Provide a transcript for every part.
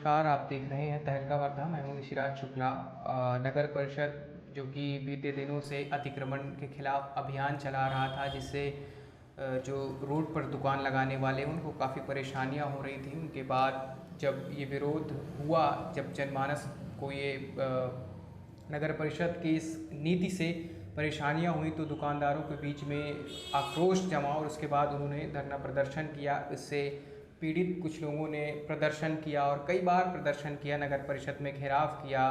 नमस्कार, आप देख रहे हैं तहलका वार्ता। मैं हूं ऋषिराज शुक्ला। नगर परिषद जो कि बीते दिनों से अतिक्रमण के खिलाफ अभियान चला रहा था, जिससे जो रोड पर दुकान लगाने वाले उनको काफ़ी परेशानियां हो रही थी। उनके बाद जब ये विरोध हुआ, जब जनमानस को ये नगर परिषद की इस नीति से परेशानियां हुई, तो दुकानदारों के बीच में आक्रोश जमा और उसके बाद उन्होंने धरना प्रदर्शन किया। इससे पीड़ित कुछ लोगों ने प्रदर्शन किया और कई बार प्रदर्शन किया, नगर परिषद में घेराव किया।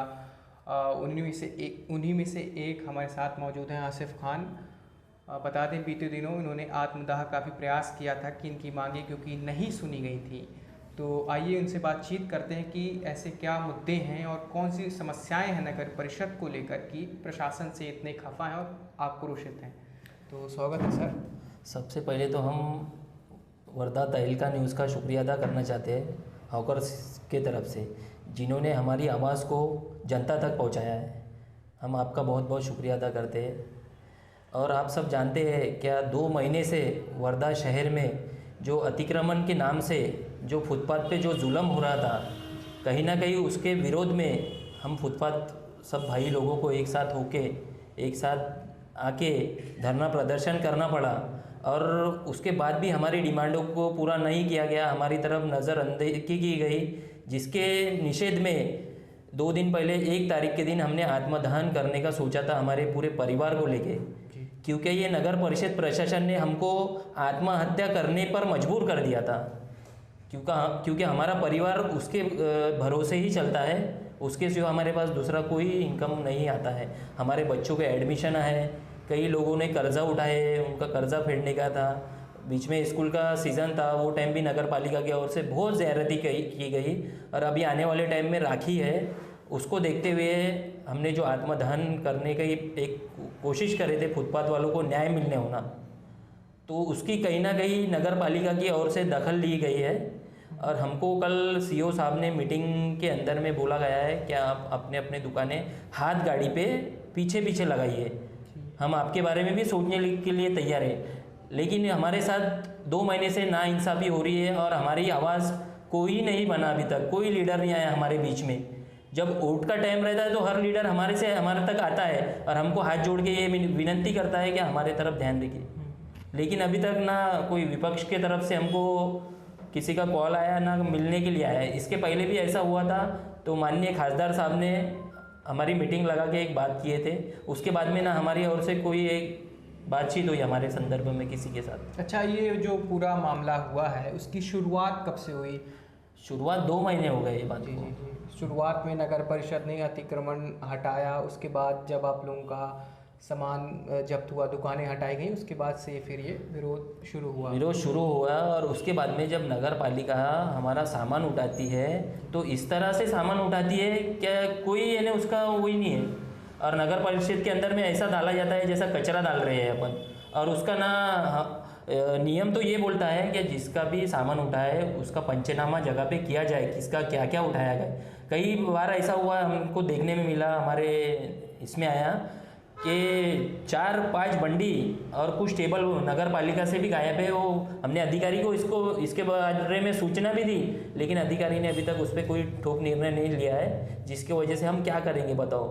उन्हीं में से एक हमारे साथ मौजूद हैं आसिफ खान। बता दें, बीते दिनों इन्होंने आत्मदाह का भी प्रयास किया था कि इनकी मांगें क्योंकि नहीं सुनी गई थी। तो आइए उनसे बातचीत करते हैं कि ऐसे क्या मुद्दे हैं और कौन सी समस्याएं हैं नगर परिषद को लेकर कि प्रशासन से इतने खफा हैं और आक्रोशित हैं। तो स्वागत है सर। सबसे पहले तो हम वर्धा तहलका न्यूज़ का शुक्रिया अदा करना चाहते हैं हॉकर्स के तरफ से, जिन्होंने हमारी आवाज़ को जनता तक पहुंचाया है। हम आपका बहुत बहुत शुक्रिया अदा करते हैं। और आप सब जानते हैं क्या, 2 महीने से वर्धा शहर में जो अतिक्रमण के नाम से जो फुटपाथ पे जो जुल्म हो रहा था, कहीं ना कहीं उसके विरोध में हम फुटपाथ सब भाई लोगों को एक साथ होके एक साथ आके धरना प्रदर्शन करना पड़ा। और उसके बाद भी हमारी डिमांडों को पूरा नहीं किया गया, हमारी तरफ नज़रअंदाज़ी की गई, जिसके निषेध में 2 दिन पहले 1 तारीख के दिन हमने आत्मदहन करने का सोचा था हमारे पूरे परिवार को लेके, क्योंकि ये नगर परिषद प्रशासन ने हमको आत्महत्या करने पर मजबूर कर दिया था। क्योंकि हमारा परिवार उसके भरोसे ही चलता है, उसके सिवा हमारे पास दूसरा कोई इनकम नहीं आता है। हमारे बच्चों के एडमिशन है, कई लोगों ने कर्जा उठाए, उनका कर्जा फेडने का था। बीच में स्कूल का सीज़न था, वो टाइम भी नगर पालिका की ओर से बहुत ज़्यादती की गई। और अभी आने वाले टाइम में राखी है, उसको देखते हुए हमने जो आत्मदहन करने की एक कोशिश करे थे, फुटपाथ वालों को न्याय मिलने होना, तो उसकी कहीं ना कहीं नगर पालिका की ओर से दखल ली गई है। और हमको कल सीओ साहब ने मीटिंग के अंदर में बोला गया है कि आप अपने अपने दुकानें हाथ गाड़ी पे पीछे पीछे लगाइए, हम आपके बारे में भी सोचने के लिए तैयार है। लेकिन हमारे साथ 2 महीने से नाइंसाफ़ी हो रही है और हमारी आवाज़ कोई नहीं बना, अभी तक कोई लीडर नहीं आया हमारे बीच में। जब वोट का टाइम रहता है तो हर लीडर हमारे तक आता है और हमको हाथ जोड़ के ये विनंती करता है कि हमारे तरफ ध्यान रखिए। लेकिन अभी तक ना कोई विपक्ष के तरफ से हमको किसी का कॉल आया, ना मिलने के लिए आया है। इसके पहले भी ऐसा हुआ था, तो माननीय खासदार साहब ने हमारी मीटिंग लगा के एक बात किए थे, उसके बाद में ना हमारी ओर से कोई एक बातचीत हुई हमारे संदर्भ में किसी के साथ। अच्छा, ये जो पूरा मामला हुआ है उसकी शुरुआत कब से हुई? शुरुआत 2 महीने हो गए ये बात को। जी। शुरुआत में नगर परिषद ने अतिक्रमण हटाया, उसके बाद जब आप लोगों का सामान जब्त हुआ, दुकानें हटाई गई, उसके बाद से फिर ये विरोध शुरू हुआ। और उसके बाद में जब नगर पालिका हमारा सामान उठाती है तो इस तरह से सामान उठाती है क्या, कोई यानी उसका वही नहीं है। और नगर परिषद के अंदर में ऐसा डाला जाता है जैसा कचरा डाल रहे हैं अपन। और उसका ना नियम तो ये बोलता है कि जिसका भी सामान उठाए उसका पंचनामा जगह पे किया जाए, किसका क्या क्या उठाया गया। कई बार ऐसा हुआ, हमको देखने में मिला, हमारे इसमें आया कि 4-5 बंडी और कुछ टेबल नगर पालिका से भी गायब है। वो हमने अधिकारी को इसके बारे में सूचना भी दी, लेकिन अधिकारी ने अभी तक उस पर कोई ठोस निर्णय नहीं लिया है, जिसकी वजह से हम क्या करेंगे बताओ।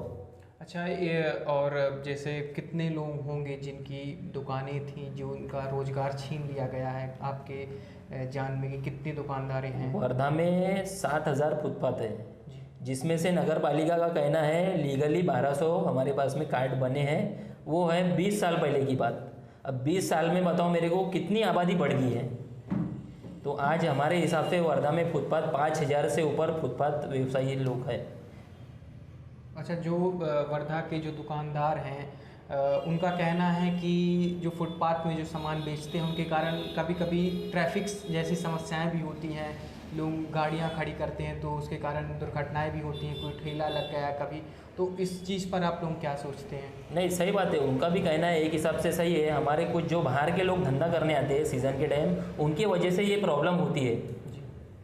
अच्छा, ये और जैसे कितने लोग होंगे जिनकी दुकानें थी जो उनका रोजगार छीन लिया गया है, आपके जान में कि कितने दुकानदारें हैं? वर्धा में 7,000 फुटपाथ है, जिसमें से नगर पालिका का कहना है लीगली 1200 हमारे पास में कार्ड बने हैं। वो है 20 साल पहले की बात। अब 20 साल में बताओ मेरे को कितनी आबादी बढ़ गई है। तो आज हमारे हिसाब से वर्धा में फुटपाथ 5,000 से ऊपर फुटपाथ व्यवसायी लोग हैं। अच्छा, जो वर्धा के जो दुकानदार हैं, उनका कहना है कि जो फुटपाथ में जो सामान बेचते हैं उनके कारण कभी कभी ट्रैफिक जैसी समस्याएं भी होती हैं, लोग गाड़ियां खड़ी करते हैं तो उसके कारण दुर्घटनाएं भी होती हैं, कोई ठेला लग गया कभी। तो इस चीज़ पर आप लोग क्या सोचते हैं? नहीं, सही बात है, उनका भी कहना है एक हिसाब से सही है। हमारे कुछ जो बाहर के लोग धंधा करने आते हैं सीज़न के टाइम, उनकी वजह से ये प्रॉब्लम होती है।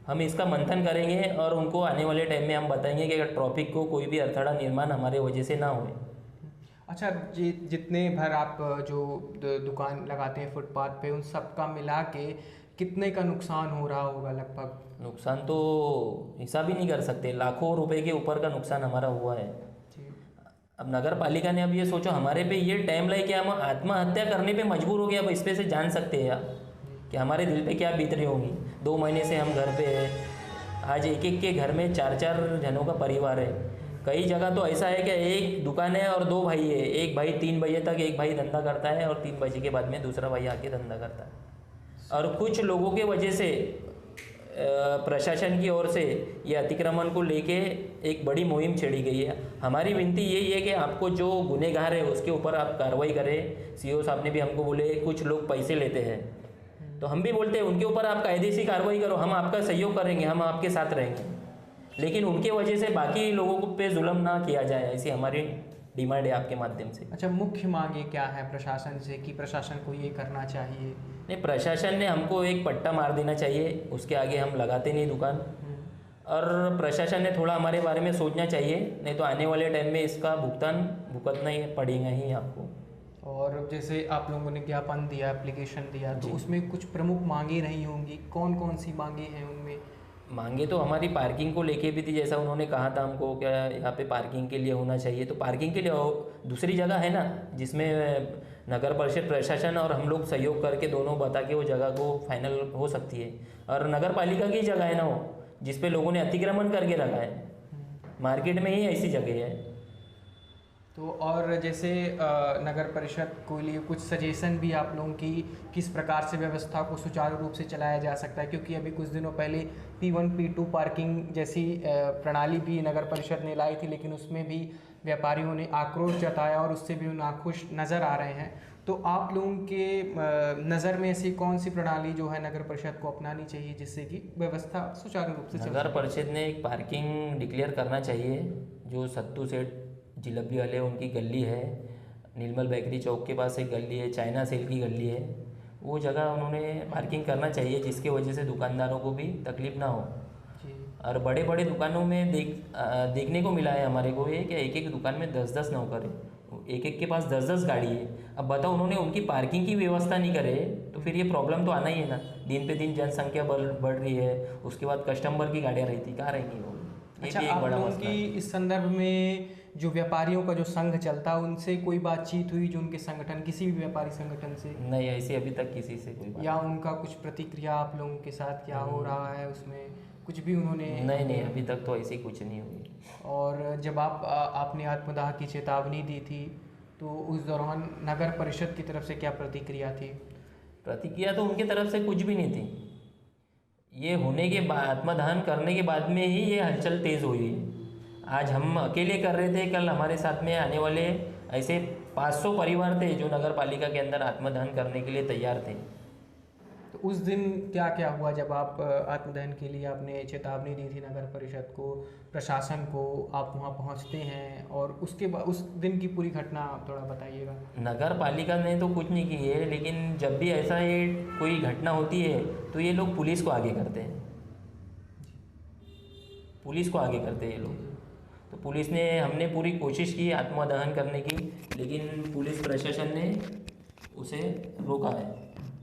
हम इसका मंथन करेंगे और उनको आने वाले टाइम में हम बताएंगे कि ट्रैफिक को कोई भी अड़थड़ा निर्माण हमारे वजह से ना हो। अच्छा, जितने भर आप जो दुकान लगाते हैं फुटपाथ पे, उन सब का मिला के कितने का नुकसान हो रहा होगा लगभग? नुकसान तो हिसाब ही नहीं कर सकते, लाखों रुपए के ऊपर का नुकसान हमारा हुआ है। जी। अब नगर पालिका ने अब ये सोचो हमारे पे ये टाइम लाए कि हम आत्महत्या करने पे मजबूर हो गए। अब इस पे से जान सकते हैं आप कि हमारे दिल पे क्या बीत रही होंगी। 2 महीने से हम घर पे हैं, आज एक एक के घर में 4-4 जनों का परिवार है। कई जगह तो ऐसा है कि एक दुकान है और 2 भाई है, एक भाई 3 बजे तक एक भाई धंधा करता है और 3 बजे के बाद में दूसरा भाई आके धंधा करता है। और कुछ लोगों के वजह से प्रशासन की ओर से ये अतिक्रमण को लेके एक बड़ी मुहिम छेड़ी गई है। हमारी विनती यही है कि आपको जो गुनहगार है उसके ऊपर आप कार्रवाई करें। सीओ साहब ने भी हमको बोले कुछ लोग पैसे लेते हैं, तो हम भी बोलते हैं उनके ऊपर आप कायदेसी कार्रवाई करो, हम आपका सहयोग करेंगे, हम आपके साथ रहेंगे, लेकिन उनके वजह से बाकी लोगों पे जुल्म ना किया जाए, ऐसी हमारी डिमांड है आपके माध्यम से। अच्छा, मुख्य मांगे क्या है प्रशासन से कि प्रशासन को ये करना चाहिए? नहीं, प्रशासन ने हमको एक पट्टा मार देना चाहिए, उसके आगे हम लगाते नहीं दुकान। और प्रशासन ने थोड़ा हमारे बारे में सोचना चाहिए, नहीं तो आने वाले टाइम में इसका भुगतान भुगतना ही पड़ेगा ही आपको। और जैसे आप लोगों ने ज्ञापन दिया, एप्लीकेशन दिया, तो उसमें कुछ प्रमुख मांगे रही होंगी, कौन कौन सी मांगे हैं उनमें? मांगे तो हमारी पार्किंग को लेके भी थी, जैसा उन्होंने कहा था हमको क्या यहाँ पे पार्किंग के लिए होना चाहिए, तो पार्किंग के लिए दूसरी जगह है ना जिसमें नगर परिषद प्रशासन और हम लोग सहयोग करके दोनों बता के वो जगह को फाइनल हो सकती है। और नगर पालिका की जगह है ना वो, जिस पे लोगों ने अतिक्रमण करके रखा है, मार्केट में ही ऐसी जगह है। तो और जैसे नगर परिषद को लिए कुछ सजेशन भी आप लोगों की, किस प्रकार से व्यवस्था को सुचारू रूप से चलाया जा सकता है? क्योंकि अभी कुछ दिनों पहले P1 P2 पार्किंग जैसी प्रणाली भी नगर परिषद ने लाई थी, लेकिन उसमें भी व्यापारियों ने आक्रोश जताया और उससे भी नाखुश नज़र आ रहे हैं। तो आप लोगों के नज़र में ऐसी कौन सी प्रणाली जो है नगर परिषद को अपनानी चाहिए जिससे कि व्यवस्था सुचारू रूप से चल नगर परिषद ने एक पार्किंग डिक्लेयर करना चाहिए। जो सत्तू सेठ जिलेबी वाले उनकी गली है, नीलमल बेकरी चौक के पास एक गली है, चाइना सेल की गली है, वो जगह उन्होंने पार्किंग करना चाहिए जिसके वजह से दुकानदारों को भी तकलीफ ना हो। और बड़े बड़े दुकानों में देखने को मिला है हमारे को ये कि एक एक दुकान में 10-10 नौकर है, एक एक के पास 10-10 गाड़ी है। अब बताओ उन्होंने उनकी पार्किंग की व्यवस्था नहीं करे तो फिर ये प्रॉब्लम तो आना ही है ना। दिन पे दिन जनसंख्या बढ़ रही है, उसके बाद कस्टमर की गाड़ियाँ रहती, कहाँ रहेंगी वो? अच्छा, आप लोगों की इस संदर्भ में जो व्यापारियों का जो संघ चलता है उनसे कोई बातचीत हुई, जो उनके संगठन, किसी भी व्यापारी संगठन से? नहीं, ऐसी अभी तक किसी से कोई बात। या उनका कुछ प्रतिक्रिया आप लोगों के साथ क्या हो रहा है उसमें कुछ भी उन्होंने? नहीं, अभी तक तो ऐसी कुछ नहीं हुई। और जब आपने आत्मदाह की चेतावनी दी थी तो उस दौरान नगर परिषद की तरफ से क्या प्रतिक्रिया थी? प्रतिक्रिया तो उनकी तरफ से कुछ भी नहीं थी। ये होने के बाद, आत्मदान करने के बाद में ही ये हलचल तेज़ हुई है। आज हम अकेले कर रहे थे, कल हमारे साथ में आने वाले ऐसे 500 परिवार थे जो नगर पालिका के अंदर आत्मदान करने के लिए तैयार थे। तो उस दिन क्या क्या हुआ जब आप आत्मदान के लिए आपने चेतावनी दी थी नगर परिषद को, प्रशासन को, आप वहां पहुंचते हैं और उसके बाद उस दिन की पूरी घटना आप थोड़ा बताइएगा। नगर पालिका ने तो कुछ नहीं की है, लेकिन जब भी ऐसा ये कोई घटना होती है तो ये लोग पुलिस को आगे करते हैं, पुलिस को आगे करते हैं ये लोग। तो पुलिस ने, हमने पूरी कोशिश की आत्मदहन करने की, लेकिन पुलिस प्रशासन ने उसे रोका है।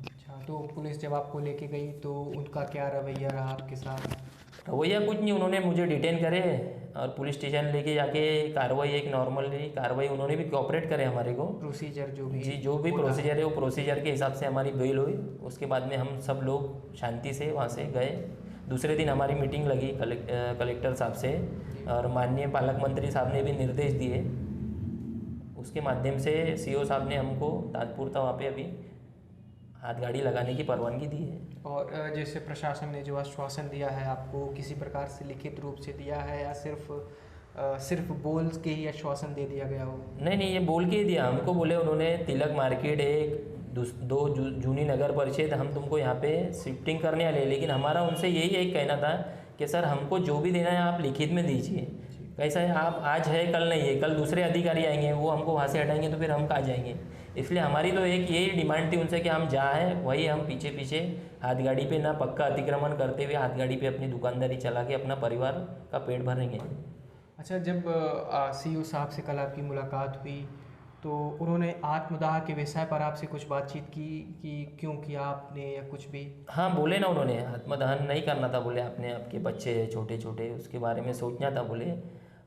अच्छा, तो पुलिस जब आपको लेके गई तो उनका क्या रवैया रहा आपके साथ? रवैया कुछ नहीं, उन्होंने मुझे डिटेन करे और पुलिस स्टेशन लेके जाके कार्रवाई, एक नॉर्मल कार्रवाई, उन्होंने भी कोऑपरेट करे हमारे को। प्रोसीजर जो भी जी, जो भी प्रोसीजर है वो प्रोसीजर के हिसाब से हमारी बेल हुई। उसके बाद में हम सब लोग शांति से वहाँ से गए। दूसरे दिन हमारी मीटिंग लगी कलेक्टर साहब से, और माननीय पालक मंत्री साहब ने भी निर्देश दिए। उसके माध्यम से सीओ साहब ने हमको तात्पुरता वहाँ पे अभी हाथ गाड़ी लगाने की परवानगी दी है। और जैसे प्रशासन ने जो आश्वासन दिया है आपको, किसी प्रकार से लिखित रूप से दिया है या सिर्फ बोल के ही आश्वासन दे दिया गया हो? नहीं, ये बोल के ही दिया हमको। बोले उन्होंने तिलक मार्केट एक 2 जूनी नगर परिषद हम तुमको यहाँ पे शिफ्टिंग करने वाले, लेकिन हमारा उनसे यही एक कहना था कि सर हमको जो भी देना है आप लिखित में दीजिए। कैसा है, आप आज है कल नहीं है, कल दूसरे अधिकारी आएंगे वो हमको वहाँ से हटाएंगे तो फिर हम कहाँ जाएंगे। इसलिए हमारी तो एक यही डिमांड थी उनसे कि हम जहाँ है वही हम पीछे पीछे हाथ गाड़ी पे ना पक्का अतिक्रमण करते हुए हाथ गाड़ी पे अपनी दुकानदारी चला के अपना परिवार का पेट भरेंगे। अच्छा, जब सीओ साहब से कल आपकी मुलाकात हुई तो उन्होंने आत्मदाह के विषय पर आपसे कुछ बातचीत की कि क्यों किया आपने या कुछ भी? हाँ बोले ना, उन्होंने आत्मदहन नहीं करना था बोले, आपने आपके बच्चे हैं छोटे छोटे, उसके बारे में सोचना था बोले,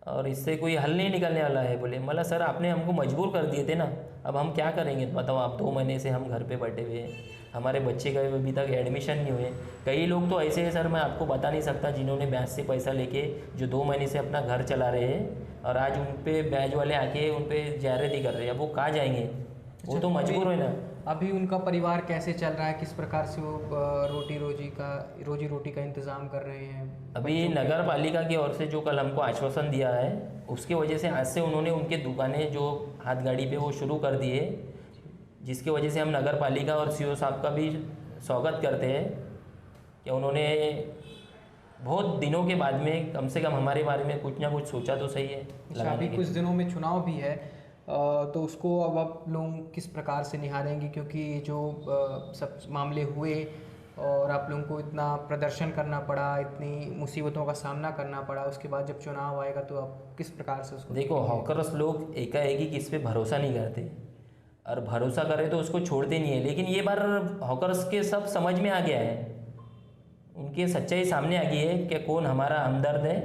और इससे कोई हल नहीं निकलने वाला है बोले। मतलब सर आपने हमको मजबूर कर दिए थे ना, अब हम क्या करेंगे बताओ। आप 2 महीने से हम घर पे बैठे हुए हैं, हमारे बच्चे का अभी तक एडमिशन नहीं हुए। कई लोग तो ऐसे हैं सर, मैं आपको बता नहीं सकता, जिन्होंने ब्याज से पैसा लेके जो 2 महीने से अपना घर चला रहे हैं, और आज उन पे ब्याज वाले आके उन पे जायरती कर रहे हैं। अब वो कहाँ जाएंगे, वो तो मजबूर है ना। अभी उनका परिवार कैसे चल रहा है, किस प्रकार से वो रोजी रोटी का इंतज़ाम कर रहे हैं? अभी नगर पालिका की ओर से जो कल हमको आश्वासन दिया है, उसके वजह से आज से उन्होंने उनके दुकानें जो हाथ गाड़ी पे वो शुरू कर दिए, जिसकी वजह से हम नगर पालिका और सीओ साहब का भी स्वागत करते हैं कि उन्होंने बहुत दिनों के बाद में कम से कम हमारे बारे में कुछ ना कुछ सोचा तो सही है। अच्छा, अभी कुछ दिनों में चुनाव भी है, तो उसको अब आप लोग किस प्रकार से निहारेंगे? क्योंकि जो सब मामले हुए और आप लोगों को इतना प्रदर्शन करना पड़ा, इतनी मुसीबतों का सामना करना पड़ा, उसके बाद जब चुनाव आएगा तो आप किस प्रकार से उसको देखो, हॉकर्स लोग एकाएक ही किस पे भरोसा नहीं करते, और भरोसा करे तो उसको छोड़ते नहीं है। लेकिन ये बार हॉकर्स के सब समझ में आ गया है, उनकी सच्चाई सामने आ गई है कि कौन हमारा हमदर्द है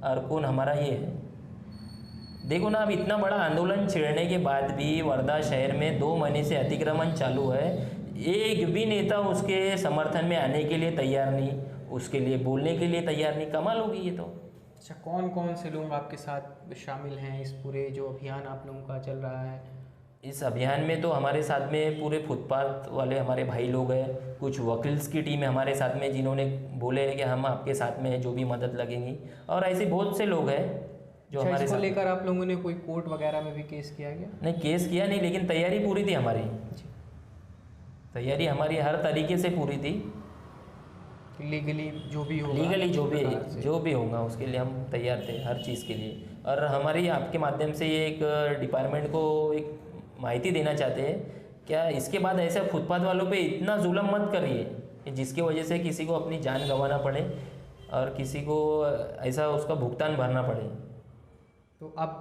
और कौन हमारा ये है। देखो ना, अब इतना बड़ा आंदोलन छेड़ने के बाद भी वर्धा शहर में 2 महीने से अतिक्रमण चालू है, एक भी नेता उसके समर्थन में आने के लिए तैयार नहीं, उसके लिए बोलने के लिए तैयार नहीं। कमाल होगी ये तो। अच्छा, कौन कौन से लोग आपके साथ शामिल हैं इस पूरे जो अभियान आप लोगों का चल रहा है? इस अभियान में तो हमारे साथ में पूरे फुटपाथ वाले हमारे भाई लोग हैं, कुछ वकील्स की टीम है हमारे साथ में, जिन्होंने बोले हैं कि हम आपके साथ में हैं, जो भी मदद लगेंगी, और ऐसे बहुत से लोग हैं जो हमारे इसको साथ। लेकर आप लोगों ने कोई कोर्ट वगैरह में भी केस किया गया? नहीं, केस किया नहीं, लेकिन तैयारी पूरी थी हमारी, तैयारी हमारी हर तरीके से पूरी थी। लीगली जो भी होगा, लीगली जो भी होगा उसके लिए हम तैयार थे, हर चीज़ के लिए। और हमारी आपके माध्यम से ये एक डिपार्टमेंट को एक माहिती देना चाहते हैं, क्या इसके बाद ऐसे फुटपाथ वालों पे इतना जुल्म मत करिए कि जिसकी वजह से किसी को अपनी जान गंवाना पड़े और किसी को ऐसा उसका भुगतान भरना पड़े। तो अब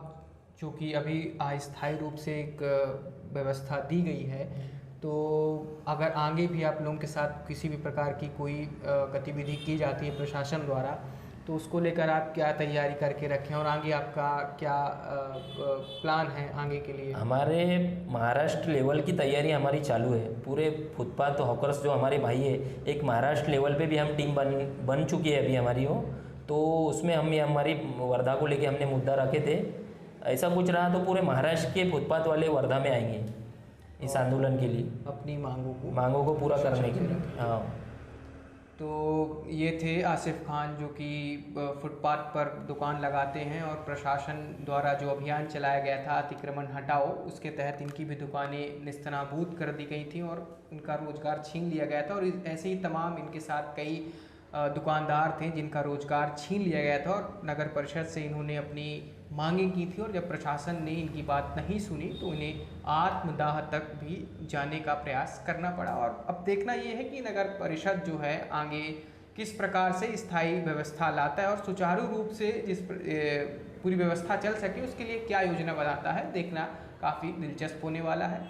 चूँकि अभी अस्थायी रूप से एक व्यवस्था दी गई है, तो अगर आगे भी आप लोगों के साथ किसी भी प्रकार की कोई गतिविधि की जाती है प्रशासन द्वारा, तो उसको लेकर आप क्या तैयारी करके रखें और आगे आपका क्या प्लान है आगे के लिए? हमारे महाराष्ट्र लेवल की तैयारी हमारी चालू है। पूरे फुटपाथ हॉकर्स जो हमारे भाई है, एक महाराष्ट्र लेवल पे भी हम टीम बन चुकी है अभी हमारी हो, तो उसमें हम ये हमारी वर्धा को लेके हमने मुद्दा रखे थे। ऐसा कुछ रहा तो पूरे महाराष्ट्र के फुटपाथ वाले वर्धा में आएंगे इस आंदोलन के लिए, अपनी मांगों को पूरा करने के लिए। हाँ, तो ये थे आसिफ खान, जो कि फुटपाथ पर दुकान लगाते हैं, और प्रशासन द्वारा जो अभियान चलाया गया था अतिक्रमण हटाओ, उसके तहत इनकी भी दुकानें निस्तनाबूद कर दी गई थी और इनका रोज़गार छीन लिया गया था। और ऐसे ही तमाम इनके साथ कई दुकानदार थे जिनका रोज़गार छीन लिया गया था, और नगर परिषद से इन्होंने अपनी मांगें की थी, और जब प्रशासन ने इनकी बात नहीं सुनी तो इन्हें आत्मदाह तक भी जाने का प्रयास करना पड़ा। और अब देखना ये है कि नगर परिषद जो है आगे किस प्रकार से स्थायी व्यवस्था लाता है और सुचारू रूप से पूरी व्यवस्था चल सके उसके लिए क्या योजना बनाता है, देखना काफ़ी दिलचस्प होने वाला है।